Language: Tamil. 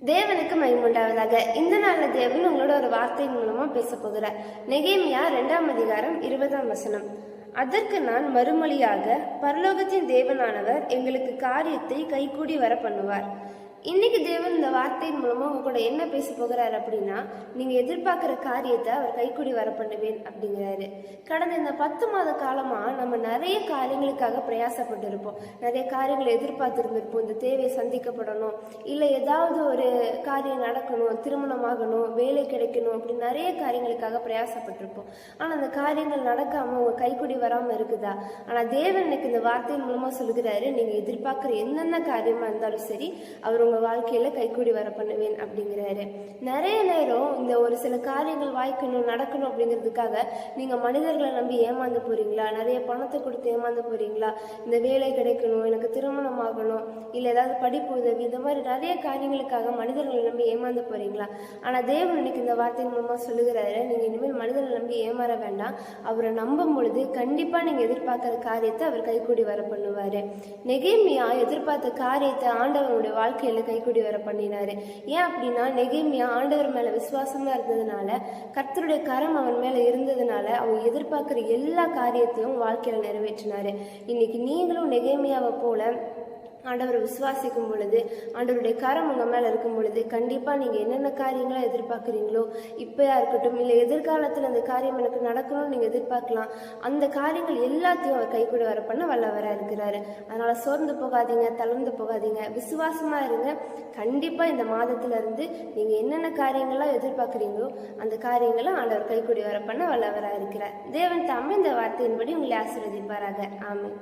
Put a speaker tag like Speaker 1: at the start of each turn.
Speaker 1: தேவனுக்கு மகிமுண்டாவதாக. இந்த நாள்ல தேவன் உங்களோட ஒரு வார்த்தையின் மூலமா பேச போகிறார். நெகேமியா 2ஆம் அதிகாரம் 20ஆம் வசனம். அதற்கு நான் மறுமொழியாக, பரலோகத்தின் தேவனானவர் எங்களுக்கு காரியத்தை கைகூடி வர பண்ணுவார். இன்னைக்கு தேவன் இந்த வார்த்தையின் மூலமா உங்க கூட என்ன பேச போகிறார் அப்படின்னா, நீங்க எதிர்பார்க்கிற காரியத்தை அவர் கைக்கூடி வர பண்ணுவேன் அப்படிங்கிறாரு. கடந்த இந்த 10 மாத காலமா நம்ம நிறைய காரியங்களுக்காக பிரயாசப்பட்டு இருப்போம். நிறைய காரியங்களை எதிர்பார்த்திருந்திருப்போம். இந்த தேவை சந்திக்கப்படணும், இல்லை ஏதாவது ஒரு காரியம் நடக்கணும், திருமணமாகணும், வேலை கிடைக்கணும், அப்படி நிறைய காரியங்களுக்காக பிரயாசப்பட்டிருப்போம். ஆனா அந்த காரியங்கள் நடக்காம உங்க கைக்கூடி வராம இருக்குதா? ஆனா தேவன் எனக்கு இந்த வார்த்தையின் மூலமா சொல்லுகிறாரு, நீங்க எதிர்பார்க்கிற என்னென்ன காரியமா இருந்தாலும் சரி, அவர் உங்க வாழ்க்கையில கைக்கூடி வர பண்ணுவேன் அப்படிங்கிறாரு. நிறைய நேரம் இந்த ஒரு சில காரியங்கள் வாய்க்கணும், நடக்கணும் அப்படிங்கிறதுக்காக நீங்க மனிதர்களை நம்பி ஏமாந்து போறீங்களா? நிறைய பணத்தை கொடுத்து ஏமாந்து போறீங்களா? இந்த வேலை கிடைக்கணும், எனக்கு திருமணம் ஆகணும், இல்ல ஏதாவது படிப்பு உதவி, இந்த மாதிரி நிறைய காரியங்களுக்காக மனிதர்களை நம்பி ஏமாந்து போறீங்களா? ஆனா தேவன் இன்னைக்கு இந்த வார்த்தையின் மூலமா சொல்லுகிறாரு, நீங்க இனிமேல் மனிதர்களை நம்பி ஏமாற வேண்டாம். அவரை நம்பும் பொழுது கண்டிப்பா நீங்க எதிர்பார்க்கிற காரியத்தை அவர் கைக்கூடி வர பண்ணுவாரு. நெகேமியா எதிர்பார்த்த காரியத்தை ஆண்டவருடைய வாழ்க்கையில கைக்கூடி வர பண்ணினாரு. ஏன் அப்படின்னா, நெகேமியா ஆண்டவர் மேல விசுவாசமா இருந்ததுனால, கர்த்தருடைய கரம் அவன் மேல இருந்ததுனால அவன் எதிர்பார்க்கிற எல்லா காரியத்தையும் வாழ்க்கையில நிறைவேற்றினாரு. இன்னைக்கு நீங்களும் நெகேமியாவை போல ஆண்டவரை விசுவாசிக்கும் பொழுது, ஆண்டவருடைய கரம் உங்க மேல இருக்கும் பொழுது, கண்டிப்பா நீங்க என்னென்ன காரியங்களா எதிர்பார்க்குறீங்களோ, இப்பயா இருக்கட்டும் இல்லை எதிர்காலத்துல அந்த காரியம் எனக்கு நடக்கணும்னு நீங்க எதிர்பார்க்கலாம், அந்த காரியங்கள் எல்லாத்தையும் அவர் கைக்கூட வர பண்ண வல்லவரா இருக்கிறாரு. அதனால சோர்ந்து போகாதீங்க, தளர்ந்து போகாதீங்க, விசுவாசமா இருங்க. கண்டிப்பா இந்த மாதத்துல இருந்து நீங்க என்னென்ன காரியங்கள்லாம் எதிர்பார்க்குறீங்களோ அந்த காரியங்களை ஆண்டவர் கைக்கூடி வர பண்ண வல்லவரா இருக்கிறார். தேவன் தாமே இந்த வார்த்தையின்படி உங்களை ஆசீர்வதிப்பாராக. ஆமென்.